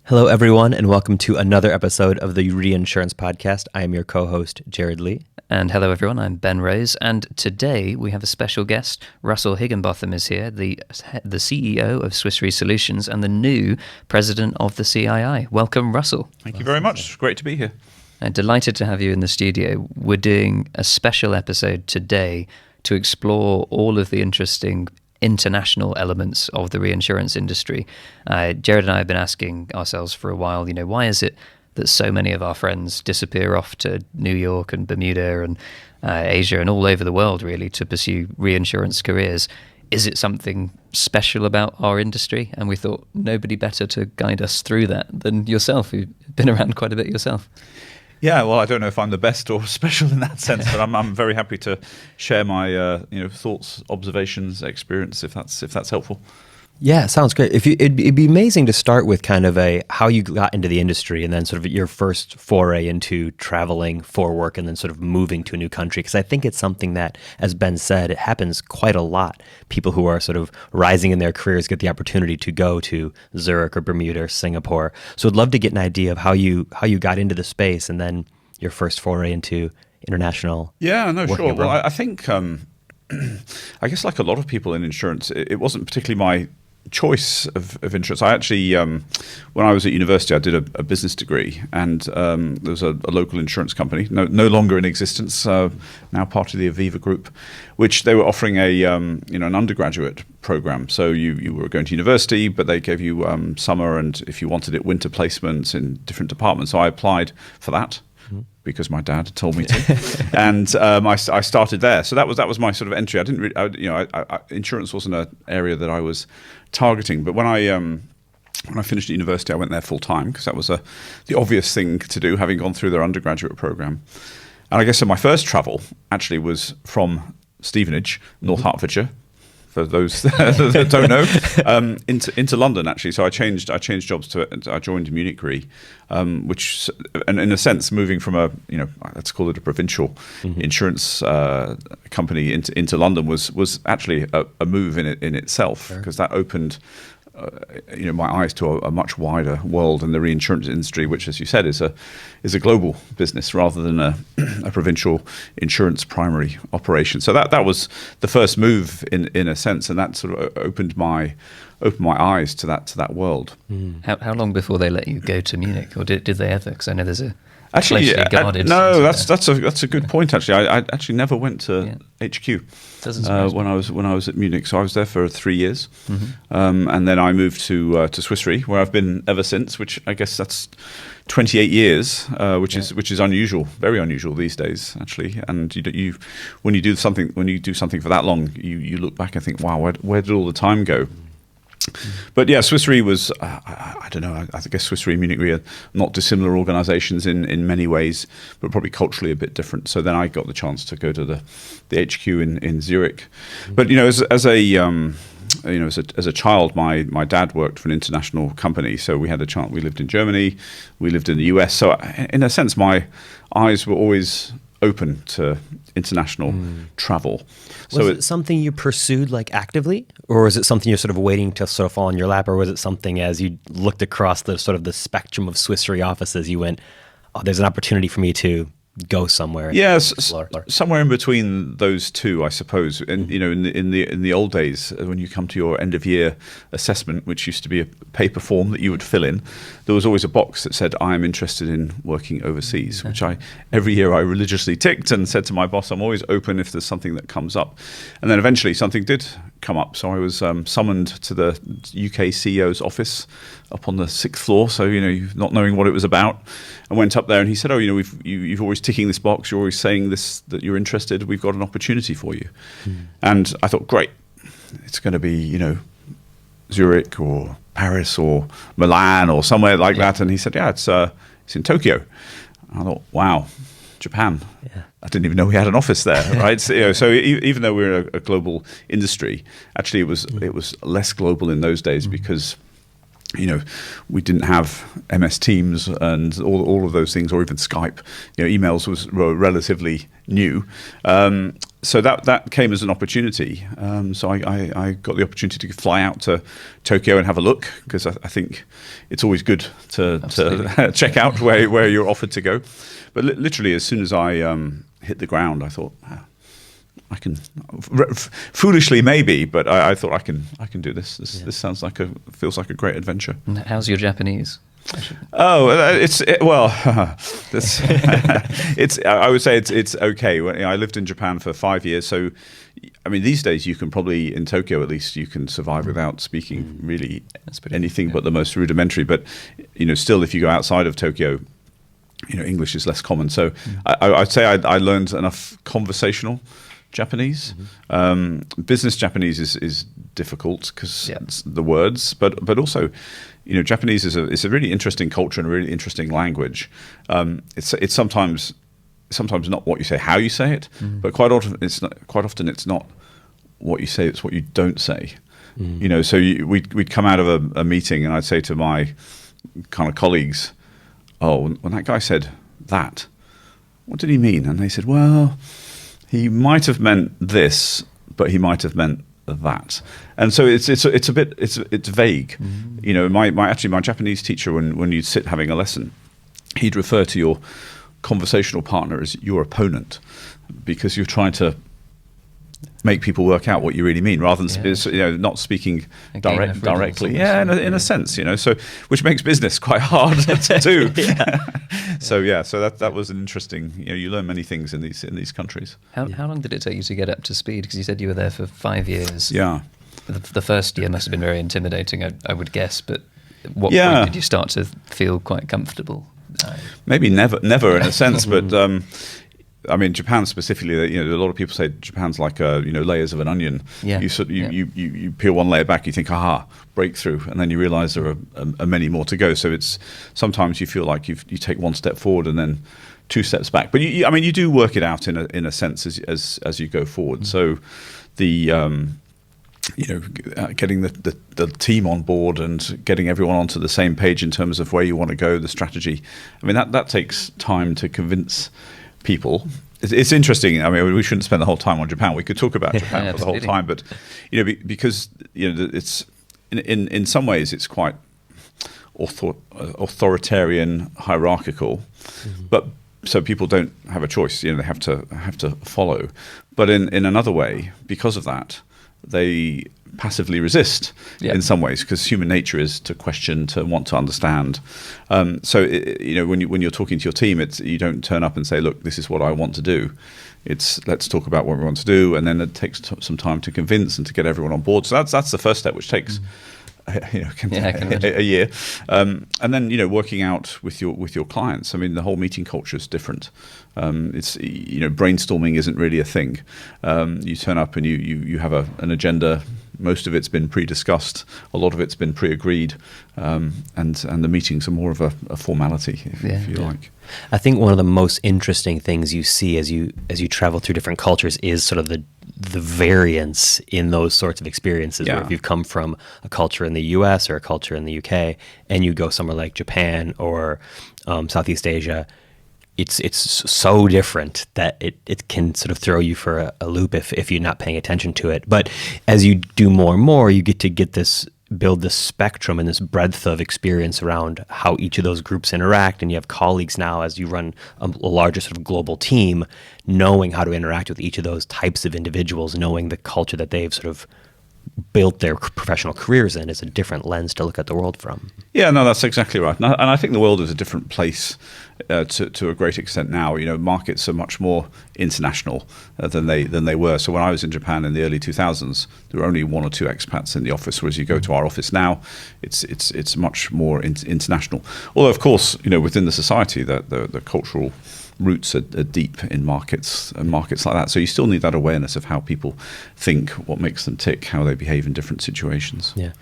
Hello, everyone, and welcome to another episode of the Reinsurance podcast. I am your co-host, Jerad Lee. And hello, everyone. I'm Ben Rose. And today we have a special guest. Russell Higginbotham is here, the CEO of Swiss Re Solutions and the new president of the CII. Welcome, Russell. Thank you very much. Great to be here. I'm delighted to have you in the studio. We're doing a special episode today to explore all of the interesting international elements of the reinsurance industry. Jerad and I have been asking ourselves for a while, why is it that so many of our friends disappear off to New York and Bermuda and Asia and all over the world, really, to pursue reinsurance careers? Is it something special about our industry? And we thought nobody better to guide us through that than yourself, who've been around quite a bit yourself. Yeah, well, I don't know if I'm the best or special in that sense, but I'm very happy to share my thoughts, observations, experience, if that's helpful. Yeah, sounds great. It'd be amazing to start with kind of how you got into the industry and then sort of your first foray into traveling for work and then sort of moving to a new country. Because I think it's something that, as Ben said, it happens quite a lot. People who are sort of rising in their careers get the opportunity to go to Zurich or Bermuda or Singapore. So I'd love to get an idea of how you got into the space and then your first foray into international. Yeah, no, sure. Abroad. Well, I think, I guess like a lot of people in insurance, it wasn't particularly my choice of insurance. I actually, when I was at university, I did a business degree, and there was a local insurance company, no longer in existence, now part of the Aviva Group, which they were offering an undergraduate program. So you were going to university, but they gave you summer and, if you wanted it, winter placements in different departments. So I applied for that, because my dad told me to, and I started there. So that was my sort of entry. I didn't really, insurance wasn't an area that I was targeting. But when I finished at university, I went there full time because that was the obvious thing to do, having gone through their undergraduate program. And I guess so my first travel actually was from Stevenage, North Hertfordshire, for those that don't know, into London, actually. So I changed jobs I joined Munich Re, which, and in a sense, moving from let's call it a provincial insurance company into London was actually a move in itself, because that opened my eyes to a much wider world in the reinsurance industry, which, as you said, is a global business rather than a provincial insurance primary operation. So that was the first move in a sense, and that sort of opened my eyes to that world. How long before they let you go to Munich, or did they ever? Because I know there's a actually guarded. No, that's a good point. Actually, I actually never went to HQ when I was at Munich. So I was there for 3 years, and then I moved to Swiss Re, where I've been ever since. Which I guess that's 28 years, which is unusual, very unusual these days, actually. And when you do something for that long, you look back and think, wow, where did all the time go? But yeah, Swiss Re was, I don't know, I guess Swiss Re and Munich Re are not dissimilar organizations in many ways, but probably culturally a bit different. So then I got the chance to go to the HQ in Zurich. But, as a child, my dad worked for an international company. So we had a chance, we lived in Germany, we lived in the US. So in a sense, my eyes were always open to international travel. Was it something you pursued actively, or was it something you're sort of waiting to sort of fall in your lap, or was it something as you looked across the sort of the spectrum of Swiss Re offices, you went, oh, there's an opportunity for me to go somewhere? Yes, somewhere in between those two, I suppose. And in the old days, when you come to your end of year assessment, which used to be a paper form that you would fill in, there was always a box that said, "I am interested in working overseas," which every year I religiously ticked and said to my boss, "I'm always open if there's something that comes up." And then eventually something did come up, so I was summoned to the UK CEO's office up on the 6th floor. So not knowing what it was about, I went up there and he said, "Oh, you've always ticking this box. You're always saying this, that you're interested. We've got an opportunity for you." And I thought, great, it's going to be Zurich or Paris or Milan or somewhere like that. And he said, "Yeah, it's in Tokyo." I thought, wow, Japan. Yeah. I didn't even know we had an office there, right? So even though we're a global industry, actually it was less global in those days because we didn't have MS Teams and all of those things, or even Skype. Emails were relatively new. so that came as an opportunity. So I got the opportunity to fly out to Tokyo and have a look, because I think it's always good to check out where you're offered to go. But literally, as soon as I hit the ground, I thought, I can, foolishly maybe, but I thought I can do this. This feels like a great adventure. How's your Japanese? Oh, I would say it's okay. I lived in Japan for 5 years, so I mean these days you can probably, in Tokyo at least, you can survive without speaking really anything but the most rudimentary. But still, if you go outside of Tokyo, English is less common. So I'd say I learned enough conversational Japanese. Business Japanese is difficult because it's the words, but also, Japanese is a really interesting culture and a really interesting language. It's sometimes not what you say, how you say it, but quite often it's not what you say, it's what you don't say. So we'd come out of a meeting and I'd say to my kind of colleagues, "Oh, when that guy said that, what did he mean?" And they said, "Well, he might have meant this, but he might have meant that." And so it's a bit vague. My Japanese teacher, when you'd sit having a lesson, he'd refer to your conversational partner as your opponent, because you're trying to make people work out what you really mean, rather than not speaking directly. Yeah, in a sense, so which makes business quite hard to do. So that was an interesting. You learn many things in these countries. How long did it take you to get up to speed? Because you said you were there for 5 years. Yeah. The first year must have been very intimidating, I would guess. But what point did you start to feel quite comfortable? Maybe never in a sense, but. I mean, Japan specifically. A lot of people say Japan's like layers of an onion. Yeah. You peel one layer back, you think, aha, breakthrough, and then you realise there are many more to go. So it's sometimes you feel like you take one step forward and then 2 steps back. But you do work it out in a sense as you go forward. So the getting the team on board and getting everyone onto the same page in terms of where you want to go, the strategy. I mean that takes time to convince people. It's interesting. I mean, we shouldn't spend the whole time on Japan. We could talk about Japan for the whole time, but because it's in some ways it's quite authoritarian, hierarchical, but so people don't have a choice. They have to follow. But in another way, because of that, they passively resist in some ways, because human nature is to question, to want to understand. So when you're talking to your team, you don't turn up and say, "Look, this is what I want to do." It's let's talk about what we want to do, and then it takes some time to convince and to get everyone on board. So that's the first step, which takes a year, and then working out with your clients. I mean, the whole meeting culture is different. It's brainstorming isn't really a thing. You turn up and you have an agenda. Most of it's been pre-discussed. A lot of it's been pre-agreed, and the meetings are more of a formality, if you like. I think one of the most interesting things you see as you travel through different cultures is sort of the variance in those sorts of experiences. Where if you've come from a culture in the US or a culture in the UK and you go somewhere like Japan or Southeast Asia, it's so different that it can sort of throw you for a loop if you're not paying attention to it. But as you do more and more, you get to build this spectrum and this breadth of experience around how each of those groups interact. And you have colleagues now, as you run a larger sort of global team, knowing how to interact with each of those types of individuals, knowing the culture that they've sort of built their professional careers in is a different lens to look at the world from. Yeah, no, that's exactly right. And I think the world is a different place to a great extent now. Markets are much more international than they were. So when I was in Japan in the early 2000s, there were only 1 or 2 expats in the office, whereas you go to our office now, it's much more international. Although, of course, within the society, the cultural roots are deep in markets like that. So you still need that awareness of how people think, what makes them tick, how they behave in different situations. Yeah.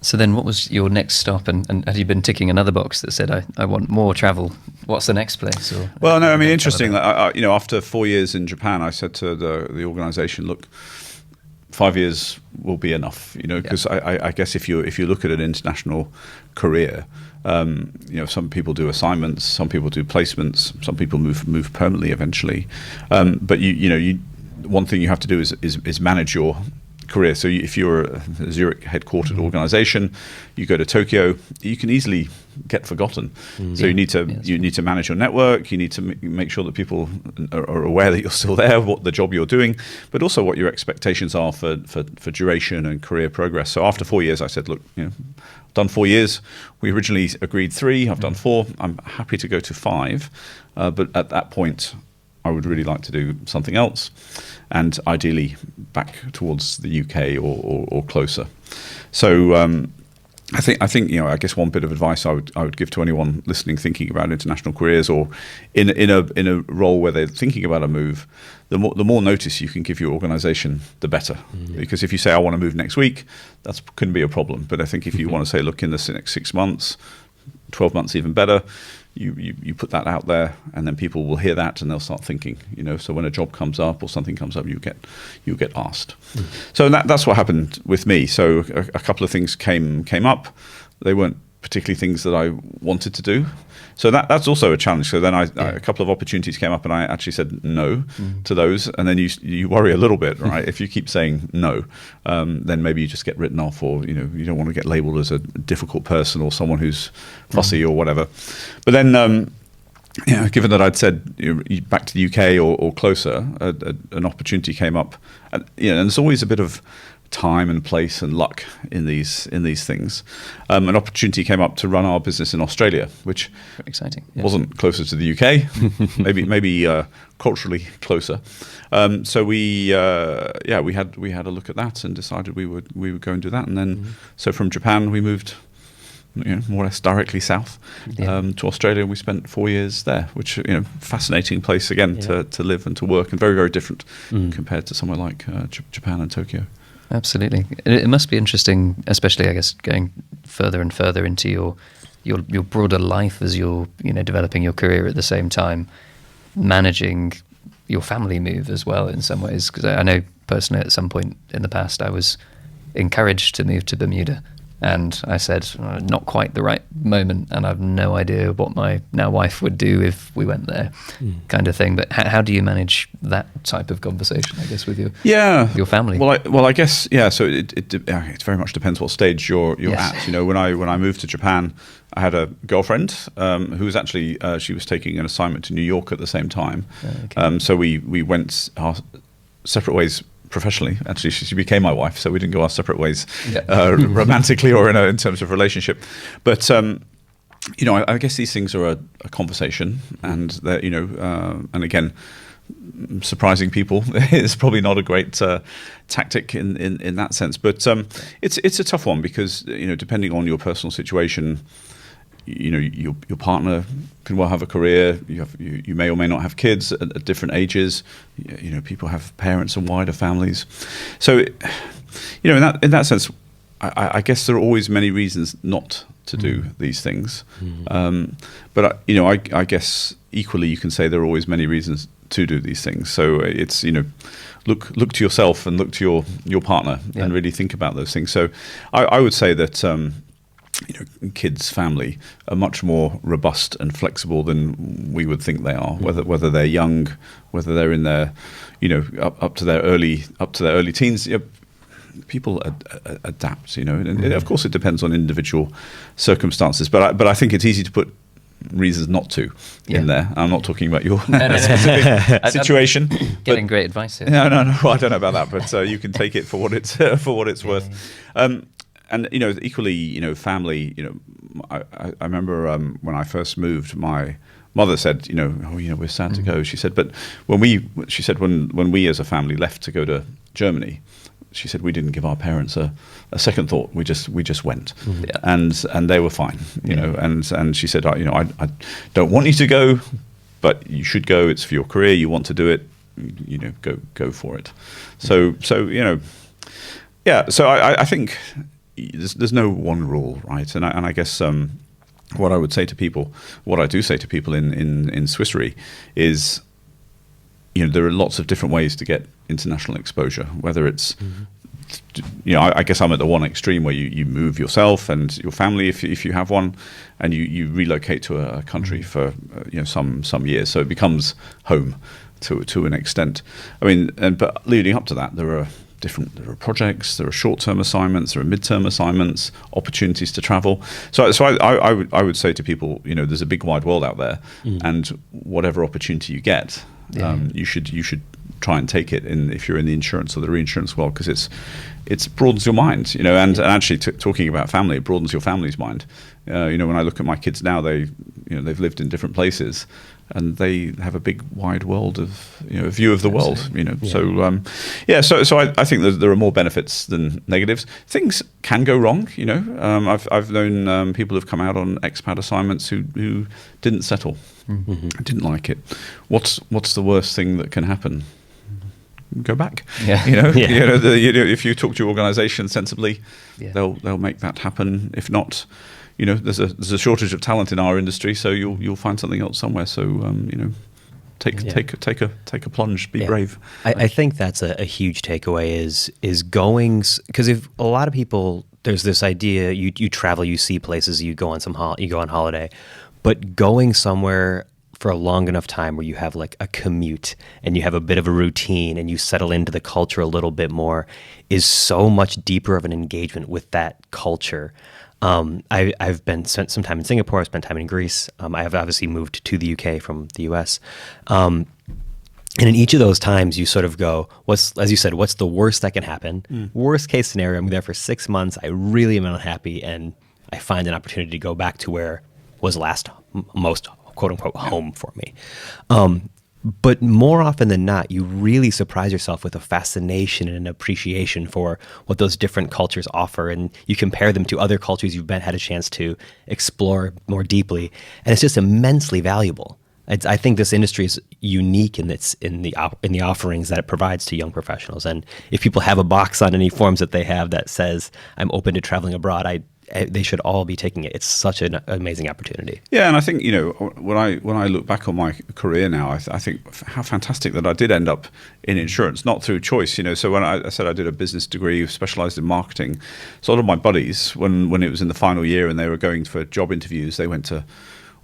So then what was your next stop? And had you been ticking another box that said, I want more travel? What's the next place? Well, no, I mean, interesting. After 4 years in Japan, I said to the organization, look, 5 years will be enough, because I guess if you look at an international career, some people do assignments, some people do placements, some people move permanently eventually, but one thing you have to do is manage your career. So if you're a Zurich headquartered organization, you go to Tokyo, you can easily get forgotten. So you need to manage your network. You need to make sure that people are aware that you're still there, what the job you're doing, but also what your expectations are for duration and career progress. So after 4 years, I said, look, I've done 4 years. We originally agreed 3. I've done 4. I'm happy to go to 5, but at that point, I would really like to do something else, and ideally back towards the UK or closer. So I think I guess one bit of advice I would give to anyone listening, thinking about international careers, or in a role where they're thinking about a move, the more notice you can give your organisation, the better. Because if you say I want to move next week, that couldn't be a problem. But I think if you want to say, look, in the next 6 months, 12 months, even better. You put that out there, and then people will hear that and they'll start thinking. So when a job comes up or something comes up, you get asked. So that's what happened with me. So a couple of things came up. They weren't particularly things that I wanted to do. So that's also a challenge. So then a couple of opportunities came up, and I actually said no to those. And then you worry a little bit, right? If you keep saying no, then maybe you just get written off, or you don't want to get labelled as a difficult person or someone who's fussy or whatever. But then, given that I'd said back to the UK or closer, an opportunity came up, and there's always a bit of time and place and luck in these things. An opportunity came up to run our business in Australia, which very exciting. Wasn't closer to the UK, maybe culturally closer. So we had a look at that and decided we would go and do that. And then so from Japan we moved more or less directly south to Australia. We spent 4 years there, which fascinating place again to live and to work, and very, very different compared to somewhere like Japan and Tokyo. Absolutely. It must be interesting, especially, I guess, going further and further into your broader life as you're developing your career at the same time, managing your family move as well in some ways. Because I know personally at some point in the past I was encouraged to move to Bermuda, and I said, not quite the right moment, and I've no idea what my now wife would do if we went there, kind of thing. But how do you manage that type of conversation, I guess, with your family? Well, I guess, so it very much depends what stage you're at. When I moved to Japan, I had a girlfriend who was actually, she was taking an assignment to New York at the same time. Okay. So we went our separate ways professionally. Actually, she became my wife, so we didn't go our separate ways romantically or in terms of relationship. But I guess these things are a conversation, and that and again, surprising people is probably not a great tactic in that sense. But it's a tough one because depending on your personal situation, your partner can well have a career. You may or may not have kids at different ages. People have parents and wider families. So, in that sense, I guess there are always many reasons not to do these things. But I guess equally you can say there are always many reasons to do these things. So it's look to yourself and look to your partner and really think about those things. So I would say that. Kids, family are much more robust and flexible than we would think they are. Whether they're young, whether they're in their, up to their early teens. People adapt. And of course it depends on individual circumstances. But I think it's easy to put reasons not to in there. I'm not talking about your specific situation. Getting great advice here. No. I don't know about that, but you can take it for what it's worth. And equally, family. I remember when I first moved, my mother said, we're sad to go. She said, but when we as a family left to go to Germany, she said we didn't give our parents a second thought. We just went, and they were fine. And she said, I don't want you to go, but you should go. It's for your career. You want to do it. Go for it. So So I think. There's no one rule, right? And I guess what I would say to people, what I do say to people in Swissery is, there are lots of different ways to get international exposure, whether it's I guess I'm at the one extreme where you move yourself and your family if you have one, and you relocate to a country for some years, so it becomes home to an extent. I mean, but leading up to that, there are projects, there are short-term assignments, there are mid-term assignments, opportunities to travel. So I would say to people, there's a big wide world out there, and whatever opportunity you get, you should try and take it if you're in the insurance or the reinsurance world, because it broadens your mind, and actually talking about family, it broadens your family's mind. When I look at my kids now, they've lived in different places, and they have a big wide world of view of the world. So I think there are more benefits than negatives. Things can go wrong. I've known people who've come out on expat assignments who didn't settle, didn't like it. What's the worst thing that can happen? Go back. If you talk to your organisation sensibly, they'll make that happen. If not, there's a shortage of talent in our industry, so you'll find something else somewhere. So take a plunge, be brave. I think that's a huge takeaway is going, because if a lot of people, there's this idea you travel, you see places, you go on holiday, but going somewhere for a long enough time where you have like a commute and you have a bit of a routine and you settle into the culture a little bit more is so much deeper of an engagement with that culture. I've spent some time in Singapore, I've spent time in Greece. I've obviously moved to the UK from the US. And in each of those times you sort of go, as you said, what's the worst that can happen? Worst case scenario, I'm there for 6 months, I really am unhappy, and I find an opportunity to go back to where was most quote unquote home for me. But more often than not, you really surprise yourself with a fascination and an appreciation for what those different cultures offer, and you compare them to other cultures you've had a chance to explore more deeply, and it's just immensely valuable. I think this industry is unique in the offerings that it provides to young professionals, and if people have a box on any forms that they have that says I'm open to traveling abroad, they should all be taking it. It's such an amazing opportunity. Yeah, and I think when I look back on my career now, I think how fantastic that I did end up in insurance, not through choice. So when I said I did a business degree, specialised in marketing, so a lot of my buddies, when it was in the final year and they were going for job interviews, they went to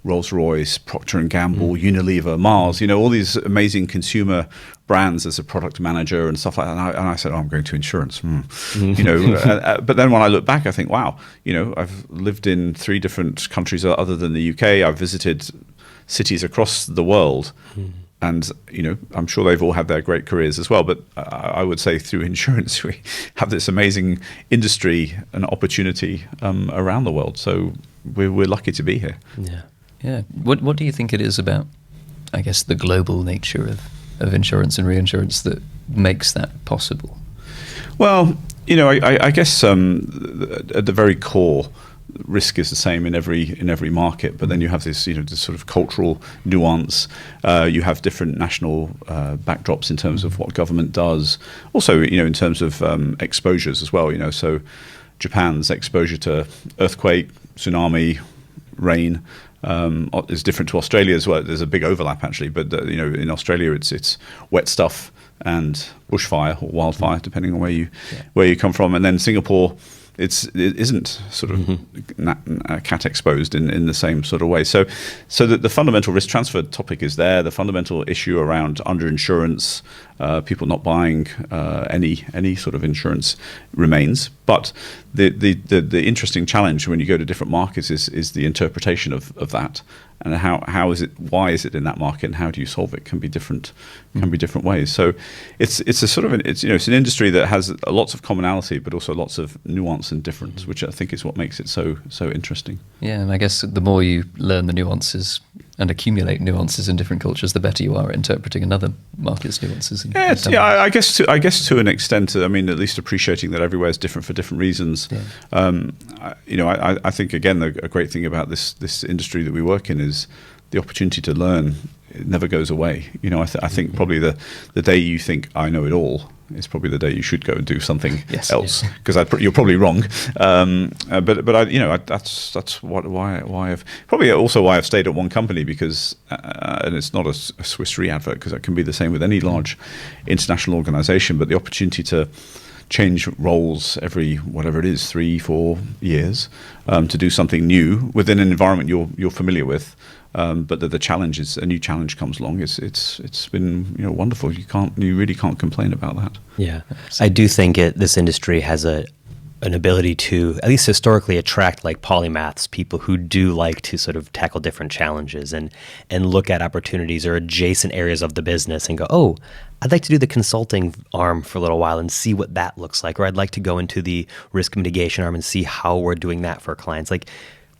Rolls-Royce, Procter & Gamble, Unilever, Mars, all these amazing consumer brands as a product manager and stuff like that. And I said, I'm going to insurance. But then when I look back, I think, wow, I've lived in 3 different countries other than the UK. I've visited cities across the world. And, I'm sure they've all had their great careers as well. But I would say through insurance, we have this amazing industry and opportunity around the world. So we're lucky to be here. Yeah. What do you think it is about, I guess, the global nature of insurance and reinsurance that makes that possible? Well, I guess at the very core, risk is the same in every market, but then you have this this sort of cultural nuance. You have different national backdrops in terms of what government does. Also, in terms of exposures as well. So Japan's exposure to earthquake, tsunami, rain is different to Australia as well. There's a big overlap actually, but in Australia it's wet stuff and bushfire or wildfire, depending on where you come from. And then Singapore, it isn't sort of cat exposed in the same sort of way. So that the fundamental risk transfer topic is there. The fundamental issue around underinsurance, people not buying any sort of insurance remains. But the interesting challenge when you go to different markets is the interpretation of that, and why is it in that market, and how do you solve it? Can be different ways. So it's a sort of it's an industry that has lots of commonality, but also lots of nuance and difference, which I think is what makes it so interesting. Yeah, and I guess the more you learn the nuances and accumulate nuances in different cultures, the better you are at interpreting another market's nuances. I guess to an extent. I mean, at least appreciating that everywhere is different for different reasons. Yeah. I think again a great thing about this industry that we work in is the opportunity to learn. It never goes away. I think probably the day you think I know it all is probably the day you should go and do something else, because you're probably wrong. But that's why I've probably also why I've stayed at one company, because and it's not a Swiss Re advert, because that can be the same with any large international organisation. But the opportunity to change roles every, whatever it is, 3-4 years, to do something new within an environment you're familiar with. But the challenge is, a new challenge comes along. It's been wonderful. You really can't complain about that. Yeah, I do think this industry has an ability to, at least historically, attract like polymaths, people who do like to sort of tackle different challenges and look at opportunities or adjacent areas of the business and go, oh, I'd like to do the consulting arm for a little while and see what that looks like, or I'd like to go into the risk mitigation arm and see how we're doing that for clients, like,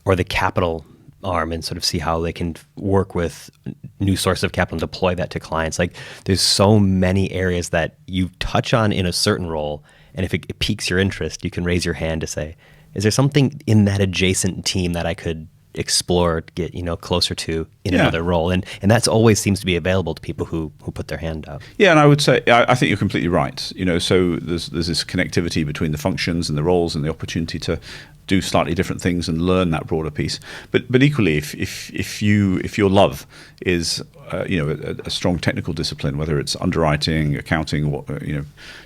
or the capital arm and sort of see how they can work with new source of capital and deploy that to clients. Like, there's so many areas that you touch on in a certain role, and if it piques your interest, you can raise your hand to say, is there something in that adjacent team that I could explore, get closer to in another role? And that's always seems to be available to people who put their hand up. Yeah, and I would say I think you're completely right. So there's this connectivity between the functions and the roles and the opportunity to do slightly different things and learn that broader piece. But equally, if your love is a strong technical discipline, whether it's underwriting, accounting,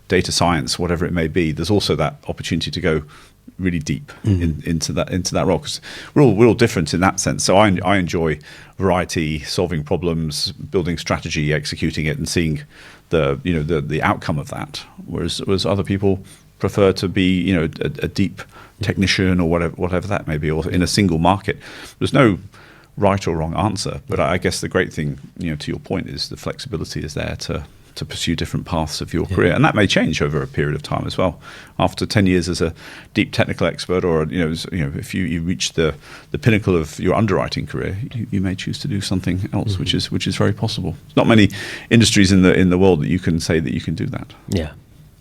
data science, whatever it may be, there's also that opportunity to go really deep into that role, because we're all different in that sense. So I enjoy variety, solving problems, building strategy, executing it, and seeing the outcome of that. Whereas other people prefer to be a deep technician or whatever that may be, or in a single market. There's no right or wrong answer, but I guess the great thing, to your point, is the flexibility is there to pursue different paths of your career, and that may change over a period of time as well. After 10 years as a deep technical expert, or if you reach the pinnacle of your underwriting career, you may choose to do something else, which is very possible. There's not many industries in the world that you can say that you can do that. Yeah,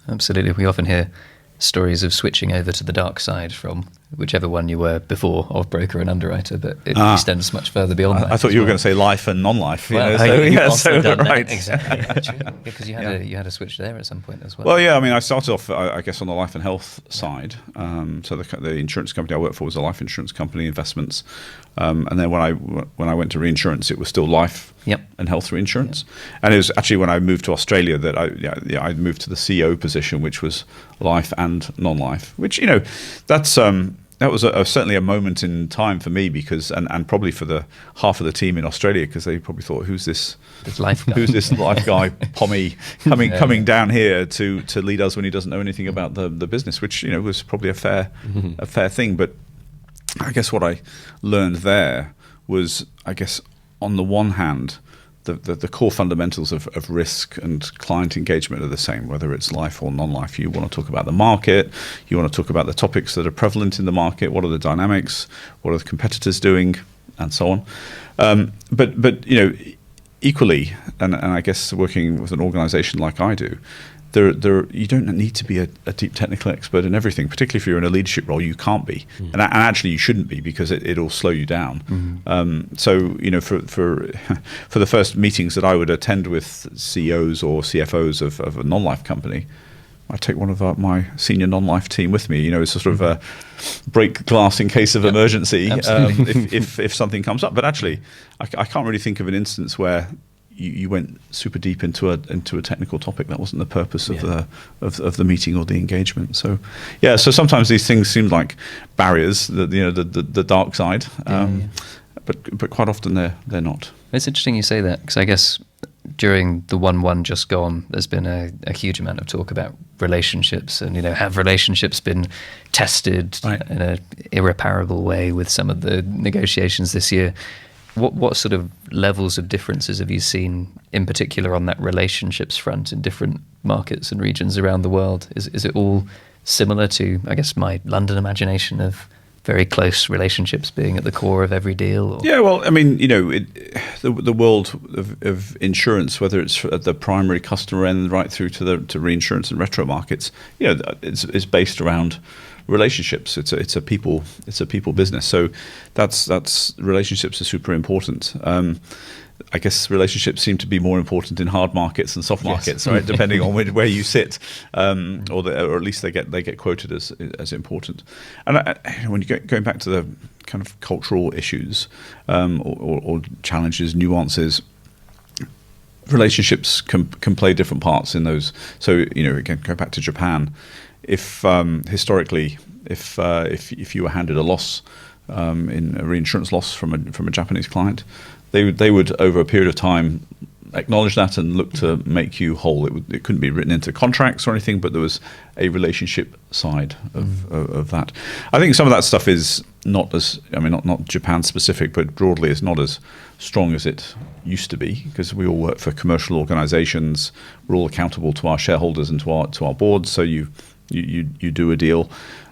absolutely. We often hear stories of switching over to the dark side from whichever one you were before, of broker and underwriter, but it extends much further beyond that. I thought you were going to say life and non-life. You've also done right. that. Exactly. Because you had a switch there at some point as well. Well, yeah. I mean, I started off, I guess, on the life and health side. So the insurance company I worked for was a life insurance company, investments, and then when I went to reinsurance, it was still life and health reinsurance. And it was actually when I moved to Australia that I moved to the CEO position, which was life and non-life. Which that was certainly a moment in time for me, because and probably for the half of the team in Australia, because they probably thought, who's this life guy? Who's this life guy, Pommy, coming down here to lead us when he doesn't know anything about the business, which was probably a fair thing. But I guess what I learned there was, I guess, on the one hand, the core fundamentals of risk and client engagement are the same, whether it's life or non-life. You want to talk about the market, you want to talk about the topics that are prevalent in the market, what are the dynamics, what are the competitors doing, and so on. But equally, and I guess working with an organization like I do, you don't need to be a deep technical expert in everything, particularly if you're in a leadership role. You can't be, and actually you shouldn't be, because it'll slow you down. So for the first meetings that I would attend with CEOs or CFOs of a non-life company, I take one of my senior non-life team with me. It's sort of a break glass in case of emergency, if something comes up. But actually, I can't really think of an instance where you went super deep into a technical topic. That wasn't the purpose of the meeting or the engagement. So so sometimes these things seem like barriers, the dark side, but quite often they're not. It's interesting you say that, because I guess during the 1/1 just gone, there's been a huge amount of talk about relationships, and have relationships been tested in an irreparable way with some of the negotiations this year. What sort of levels of differences have you seen, in particular on that relationships front, in different markets and regions around the world? Is it all similar to, I guess, my London imagination of very close relationships being at the core of every deal? Or? Yeah, well, I mean, the world of insurance, whether it's at the primary customer end right through to reinsurance and retro markets, it's based around relationships. It's a people business. So that's relationships are super important. I guess relationships seem to be more important in hard markets and soft markets, right? Depending on where you sit, or at least they get quoted as important. And when you going back to the kind of cultural issues or challenges, nuances, relationships can play different parts in those. So again, go back to Japan. if historically, if you were handed a loss in a reinsurance loss from a Japanese client, they would over a period of time acknowledge that and look to make you whole. It couldn't be written into contracts or anything, but there was a relationship side of that. I think some of that stuff is not as, not Japan specific, but broadly is not as strong as it used to be, because we all work for commercial organizations. We're all accountable to our shareholders and to our boards. So you do a deal.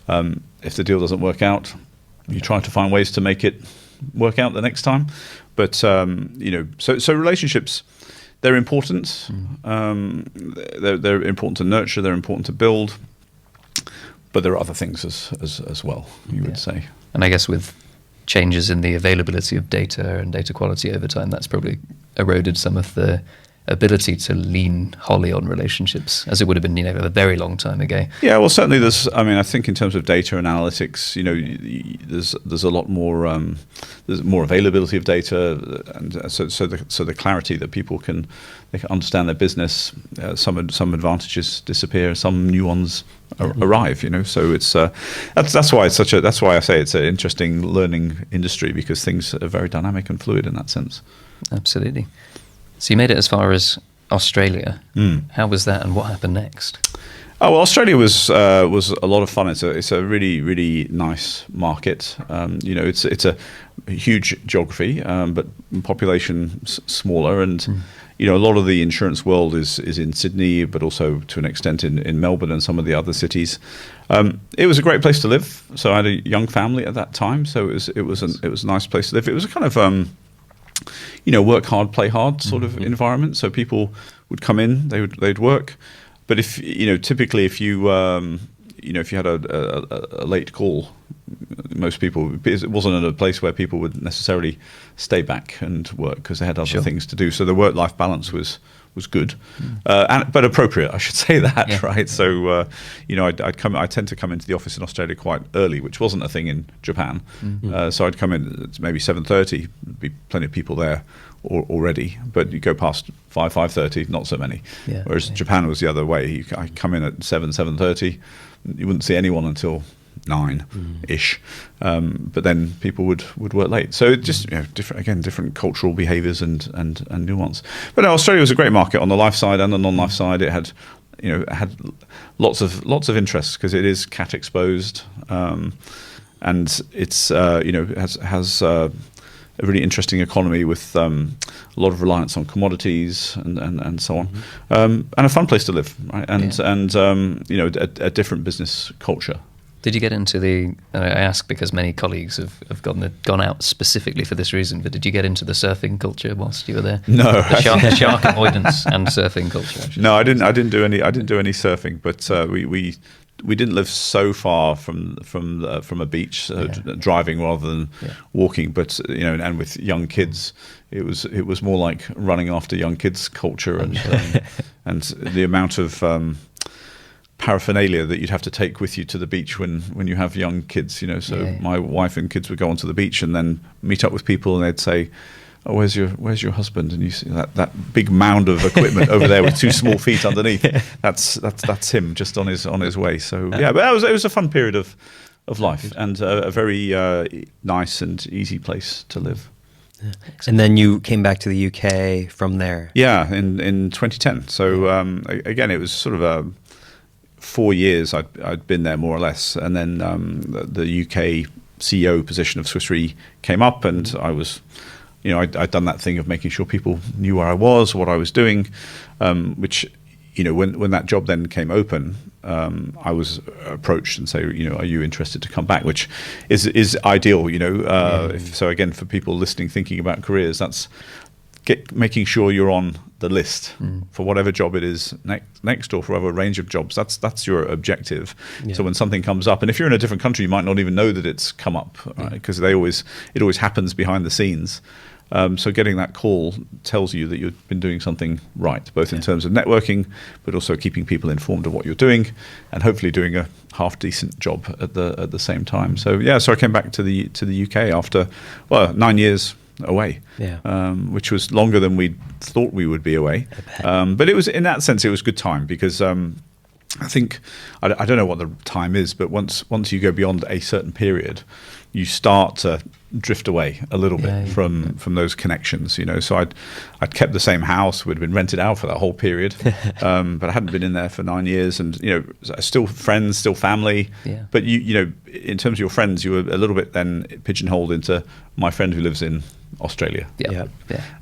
If the deal doesn't work out, you try to find ways to make it work out the next time. But so relationships, they're important. They're important to nurture. They're important to build. But there are other things as well, you would say. And I guess with changes in the availability of data and data quality over time, that's probably eroded some of the ability to lean wholly on relationships, as it would have been, a very long time ago. Yeah, well, certainly there's. I think in terms of data and analytics, there's a lot more. There's more availability of data, and so the clarity that they can understand their business. Some advantages disappear, some new ones arrive. So it's that's why I say it's an interesting learning industry, because things are very dynamic and fluid in that sense. Absolutely. So you made it as far as Australia. How was that, and what happened next? Oh, well, Australia was a lot of fun. It's a really, really nice market. It's a huge geography, but population smaller, and a lot of the insurance world is in Sydney, but also to an extent in Melbourne and some of the other cities. It was a great place to live. So I had a young family at that time, so it was a nice place to live. It was a kind of work hard, play hard sort of environment. So people would come in, they'd work. But typically if you had a late call, most people, it wasn't at a place where people would necessarily stay back and work because they had other things to do. So the work-life balance was good, but appropriate, I should say that, right? So, I tend to come into the office in Australia quite early, which wasn't a thing in Japan. So I'd come in at maybe 7:30, be plenty of people there already, but you go past 5:30, not so many. Whereas Japan was the other way. I come in at 7:30, you wouldn't see anyone until 9-ish, but then people would work late. So it just different cultural behaviours and nuance. But no, Australia was a great market on the life side and the non-life side. It had lots of interests because it is cat exposed, and it's has a really interesting economy with a lot of reliance on commodities and so on, and a fun place to live, right? And a different business culture. Did you get into I ask because many colleagues have gone out specifically for this reason, but did you get into the surfing culture whilst you were there? No. The shark avoidance and surfing culture. No, I didn't do any surfing, but we didn't live so far from a beach, driving rather than walking, but and with young kids, it was more like running after young kids culture, and the amount of paraphernalia that you'd have to take with you to the beach when you have young kids, my wife and kids would go onto the beach and then meet up with people, and they'd say, "Oh, where's your husband?" And you see that big mound of equipment over there with two small feet underneath. That's him just on his way. So but it was a fun period of life, and a very nice and easy place to live. And then you came back to the UK from there. Yeah, in 2010. So again, it was sort of 4 years I'd been there more or less, and then the UK CEO position of Swiss Re came up, and I was, I'd done that thing of making sure people knew where I was, what I was doing, which, when that job then came open, I was approached and say, are you interested to come back? Which is ideal, So again, for people listening, thinking about careers, that's making sure you're on the list for whatever job it is next, or for whatever range of jobs. That's your objective. So when something comes up, and if you're in a different country, you might not even know that it's come up, right? Because it always happens behind the scenes. So getting that call tells you that you've been doing something right, both in terms of networking, but also keeping people informed of what you're doing, and hopefully doing a half decent job at the same time. So I came back to the UK after 9 years away, which was longer than we thought we would be away. But it was, in that sense, it was good time, because I think I don't know what the time is, but once you go beyond a certain period, you start to drift away a little bit from those connections. So I'd kept the same house. We'd been rented out for that whole period, but I hadn't been in there for 9 years, and still friends, still family. Yeah. But you in terms of your friends, you were a little bit then pigeonholed into my friend who lives in Australia. Yeah.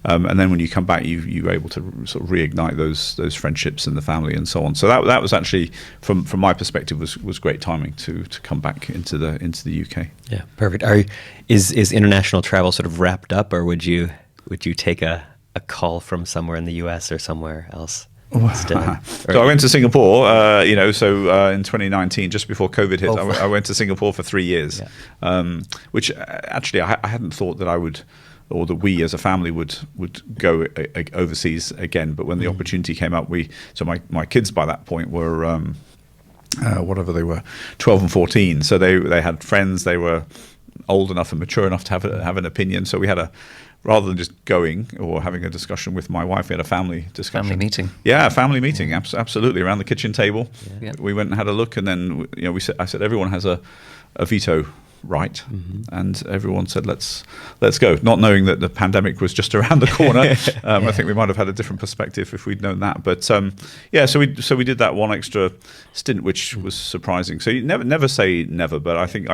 And then when you come back, you were able to sort of reignite those friendships and the family and so on. So that was actually, from my perspective, was great timing to come back into the UK. Yeah, perfect. Is international travel sort of wrapped up, or would you take a call from somewhere in the US or somewhere else? So I went to Singapore, in 2019, just before COVID hit. I went to Singapore for 3 years, which actually I hadn't thought that I would, or that we as a family would go overseas again. But when the opportunity came up, my kids by that point were whatever they were, 12 and 14. So they had friends. They were old enough and mature enough to have an opinion. So we had rather than just going or having a discussion with my wife, we had a family discussion. Family meeting. Yeah, family meeting, absolutely, around the kitchen table. Yeah. We went and had a look, and then I said everyone has a veto right, and everyone said let's go, not knowing that the pandemic was just around the corner. I think we might have had a different perspective if we'd known that. But so we did that one extra stint, which was surprising. So you never say never, but I think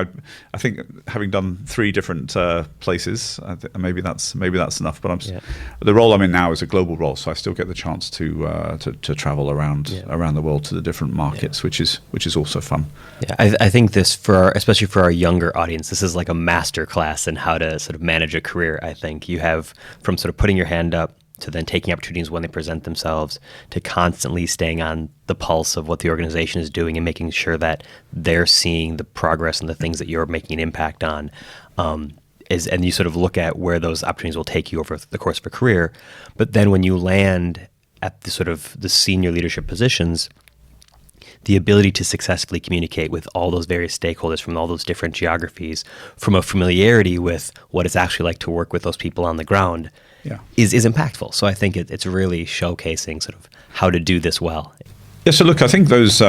having done 3 different places, maybe that's enough. But the role I'm in now is a global role, so I still get the chance to travel around the world to the different markets, which is also fun. Yeah, I think this especially for our younger audience, this is like a master class in how to sort of manage a career. I think you have from sort of putting your hand up to then taking opportunities when they present themselves, to constantly staying on the pulse of what the organization is doing and making sure that they're seeing the progress and the things that you're making an impact on. And you sort of look at where those opportunities will take you over the course of a career. But then when you land at the sort of the senior leadership positions, the ability to successfully communicate with all those various stakeholders from all those different geographies, from a familiarity with what it's actually like to work with those people on the ground, is impactful. So I think it's really showcasing sort of how to do this well. Yeah, so look, I think those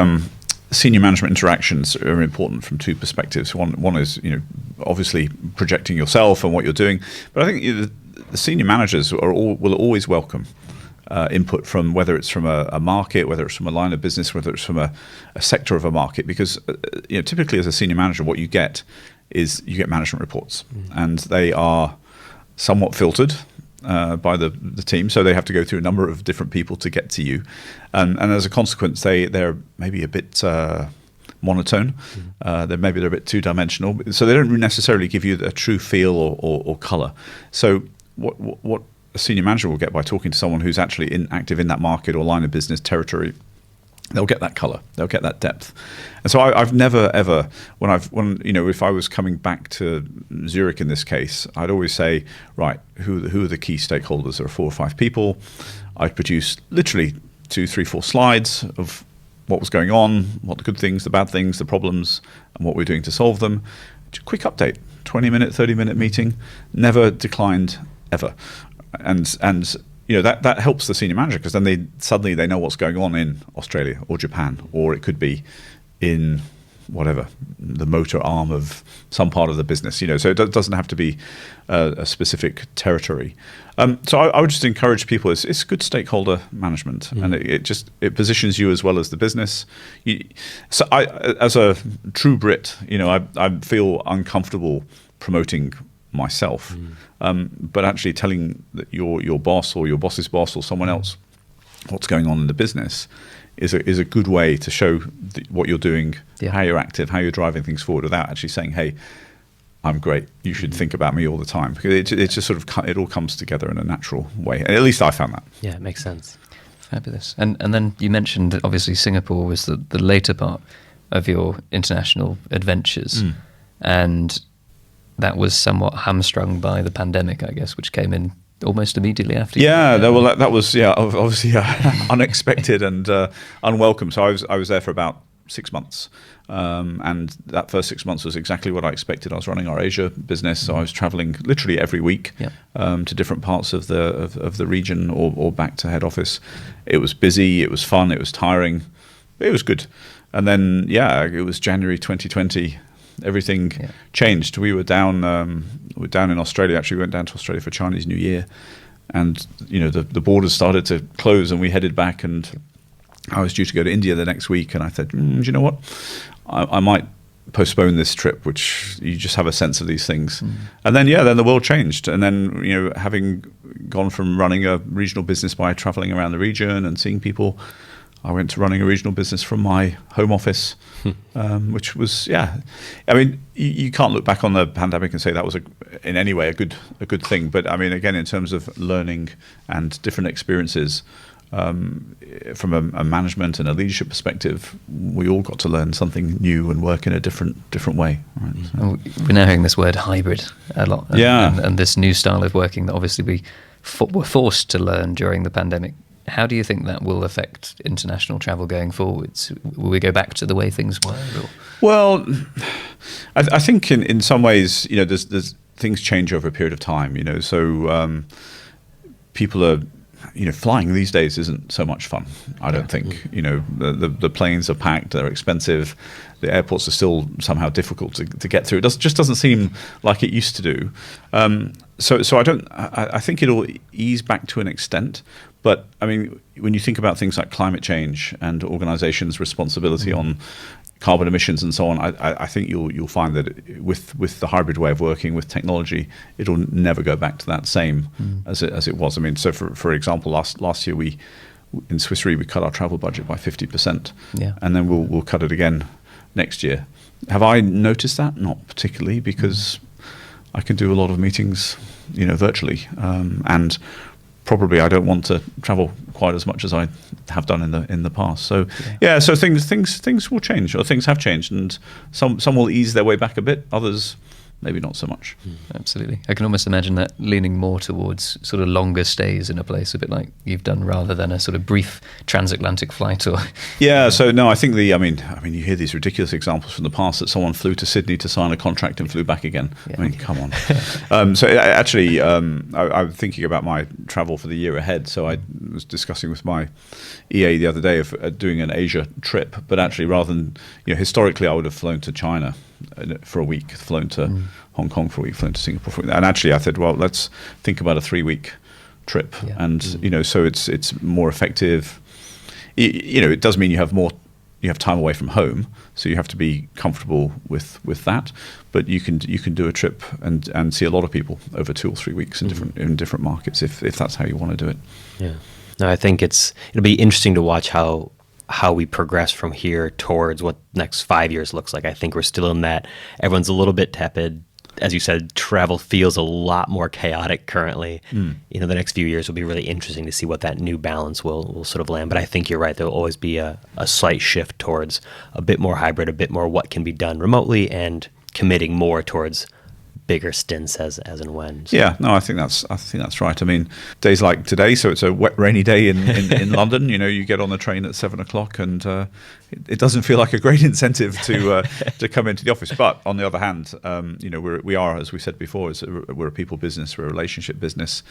senior management interactions are important from 2 perspectives. One is, obviously projecting yourself and what you're doing, but I think the senior managers will always welcome input from, whether it's from a market, whether it's from a line of business, whether it's from a sector of a market, because typically as a senior manager, what you get is you get management reports, and they are somewhat filtered by the team, so they have to go through a number of different people to get to you, and as a consequence, they're maybe a bit monotone. They're a bit two-dimensional, so they don't necessarily give you a true feel or color. So what a senior manager will get by talking to someone who's actually active in that market or line of business territory, they'll get that color, they'll get that depth. And so I've never ever, if I was coming back to Zurich in this case, I'd always say, right, who are the key stakeholders? There are 4 or 5 people. I'd produce literally 2, 3, 4 slides of what was going on, what the good things, the bad things, the problems, and what we're doing to solve them. Quick update, 20-minute, 30-minute meeting, never declined ever. And that helps the senior manager, because then they know what's going on in Australia or Japan, or it could be in whatever, the motor arm of some part of the business. So it doesn't have to be a specific territory. So I would just encourage people. It's good stakeholder management, and it positions you as well as the business. So as a true Brit, I feel uncomfortable promoting myself, but actually telling your boss or your boss's boss or someone else what's going on in the business is a good way to show what you're doing, how you're active, how you're driving things forward, without actually saying, hey, I'm great, you should think about me all the time, because it's just sort of, it all comes together in a natural way. At least I found that. Yeah, it makes sense. Fabulous. And then you mentioned that obviously Singapore was the later part of your international adventures, and that was somewhat hamstrung by the pandemic, I guess, which came in almost immediately after. Yeah, that was obviously unexpected and unwelcome. So I was there for about 6 months, and that first 6 months was exactly what I expected. I was running our Asia business, so I was traveling literally every week to different parts of the region or back to head office. It was busy, it was fun, it was tiring. It was good. And then, it was January 2020. Everything changed. We were down in Australia. Actually, we went down to Australia for Chinese New Year. And, the borders started to close and we headed back, and I was due to go to India the next week. And I said, do you know what? I might postpone this trip, which you just have a sense of these things. And then, then the world changed. And then, having gone from running a regional business by traveling around the region and seeing people, I went to running a regional business from my home office, which was, I mean, you can't look back on the pandemic and say that was in any way a good thing. But I mean, again, in terms of learning and different experiences, from a management and a leadership perspective, we all got to learn something new and work in a different way. Right? So. We're now hearing this word hybrid a lot. And this new style of working that obviously we were forced to learn during the pandemic. How do you think that will affect international travel going forwards? Will we go back to the way things were? Or? Well, I think in some ways, there's things change over a period of time. So people are, flying these days isn't so much fun. I don't think. The planes are packed, they're expensive, the airports are still somehow difficult to get through. It just doesn't seem like it used to do. So I think it'll ease back to an extent. But I mean, when you think about things like climate change and organizations' responsibility on carbon emissions and so on, I think you'll find that with the hybrid way of working with technology, it'll never go back to that same as it was. I mean, so for example, last year in Swiss Re we cut our travel budget by 50%, and then we'll cut it again next year. Have I noticed that? Not particularly, because I can do a lot of meetings, virtually, and probably I don't want to travel quite as much as I have done in the past. So so things will change, or things have changed, and some will ease their way back a bit, others maybe not so much. Absolutely. I can almost imagine that leaning more towards sort of longer stays in a place, a bit like you've done, rather than a sort of brief transatlantic flight. Or so no, I think I mean you hear these ridiculous examples from the past that someone flew to Sydney to sign a contract and flew back again. I mean, come on. So actually, I'm thinking about my travel for the year ahead. So I was discussing with my EA the other day of doing an Asia trip, but actually rather than, historically I would have flown to China for a week, flown to Hong Kong for a week, flown to Singapore for a week. And actually I said, well, let's think about a 3-week trip. And, so it's more effective. It does mean you have time away from home, so you have to be comfortable with that. But you can do a trip and see a lot of people over 2 or 3 weeks in different markets if that's how you want to do it. Yeah. No, I think it'll be interesting to watch how we progress from here towards what next 5 years looks like. I think we're still in that. Everyone's a little bit tepid. As you said, travel feels a lot more chaotic currently. The next few years will be really interesting to see what that new balance will sort of land. But I think you're right. There will always be a slight shift towards a bit more hybrid, a bit more what can be done remotely, and committing more towards bigger stints as and when. So. Yeah, no, I think that's right. I mean, days like today, so it's a wet, rainy day in London. You get on the train at 7:00, and it doesn't feel like a great incentive to come into the office. But on the other hand, we are, as we said before, we're a people business, we're a relationship business.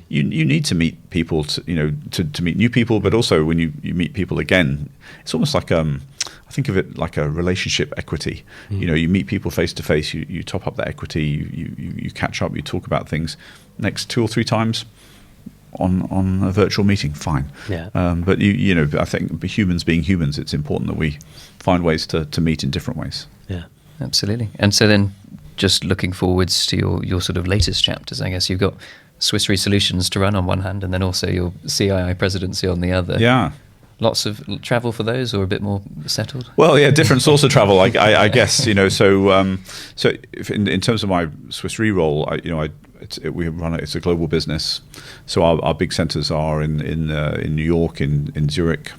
You need to meet people, to meet new people, but also when you meet people again, it's almost like I think of it like a relationship equity. You meet people face to face, you top up that equity, you catch up, you talk about things. Next 2 or 3 times on a virtual meeting, fine. Yeah. But I think humans being humans, it's important that we find ways to meet in different ways. Yeah, absolutely. And so then, just looking forwards to your sort of latest chapters, I guess you've got Swiss Re Solutions to run on one hand, and then also your CII presidency on the other. Yeah. Lots of travel for those, or a bit more settled? Well, yeah, different source of travel, I guess. So if in terms of my Swiss Re role, it's a global business. So our big centres are in New York, in Zurich,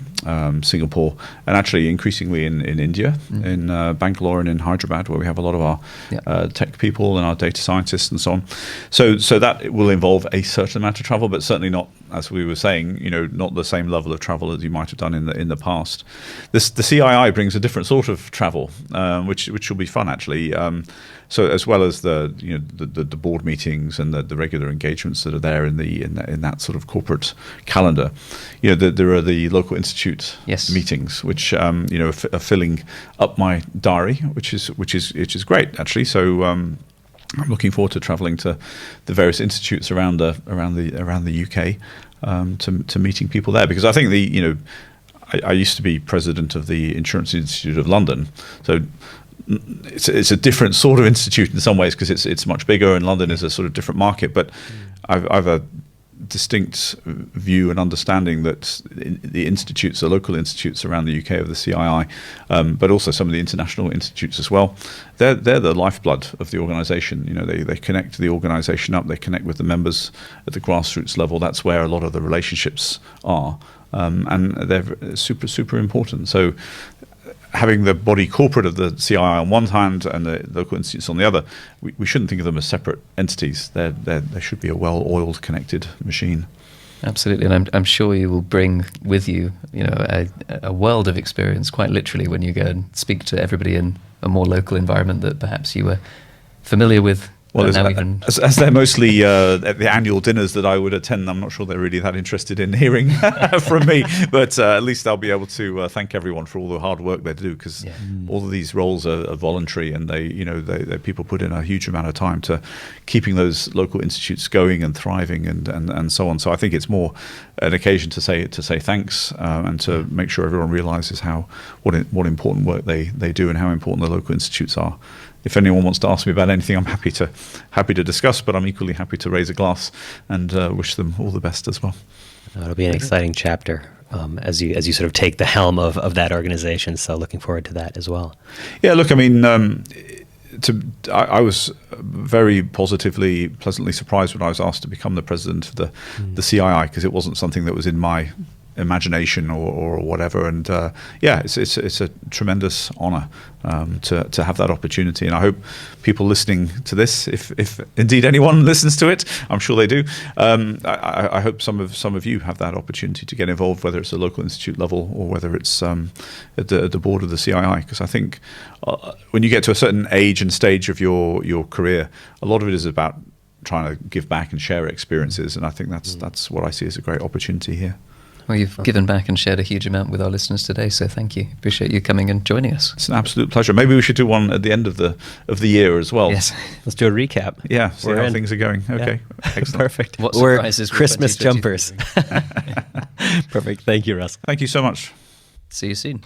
Singapore, and actually increasingly in India, in Bangalore and in Hyderabad, where we have a lot of our tech people and our data scientists and so on. So that will involve a certain amount of travel, but certainly not, as we were saying, not the same level of travel as you might have done in the past. The CII brings a different sort of travel, which will be fun actually. So as well as the board meetings and the regular engagements that are there in that sort of corporate calendar, there are the local institutes institute Yes. meetings, which are filling up my diary, which is great actually. So I'm looking forward to travelling to the various institutes around the UK to meeting people there, because I think I used to be president of the Insurance Institute of London, so it's a different sort of institute in some ways, because it's much bigger, and London is a sort of different market. But I've a distinct view and understanding that the institutes, the local institutes around the UK of the CII, but also some of the international institutes as well, they're the lifeblood of the organisation. They connect the organisation up, they connect with the members at the grassroots level. That's where a lot of the relationships are, and they're super important. So having the body corporate of the CII on one hand and the local institutes on the other, we shouldn't think of them as separate entities. They should be a well-oiled, connected machine. Absolutely, and I'm sure you will bring with you, a world of experience, quite literally, when you go and speak to everybody in a more local environment that perhaps you were familiar with. Well, as they're mostly at the annual dinners that I would attend, I'm not sure they're really that interested in hearing from me. But at least I'll be able to thank everyone for all the hard work they do, because all of these roles are voluntary, and they people put in a huge amount of time to keeping those local institutes going and thriving and so on. So I think it's more an occasion to say thanks and to make sure everyone realises what important work they do and how important the local institutes are. If anyone wants to ask me about anything, I'm happy to discuss, but I'm equally happy to raise a glass and wish them all the best as well. It'll be an exciting chapter as you sort of take the helm of that organization. So looking forward to that as well. Yeah, look, I mean, I was very pleasantly surprised when I was asked to become the president of the CII, because it wasn't something that was in my imagination or whatever, and it's a tremendous honour to have that opportunity, and I hope people listening to this, if indeed anyone listens to it, I'm sure they do, I hope some of you have that opportunity to get involved, whether it's a local institute level or whether it's at the board of the CII, because I think when you get to a certain age and stage of your career, a lot of it is about trying to give back and share experiences, and I think that's what I see as a great opportunity here. Well, you've given back and shared a huge amount with our listeners today, so thank you. Appreciate you coming and joining us. It's an absolute pleasure. Maybe we should do one at the end of the year as well. Yes. Let's do a recap. Yeah, see how things are going. Okay, excellent. Perfect. What We're surprises for Christmas 2023? jumpers. Perfect. Thank you, Russ. Thank you so much. See you soon.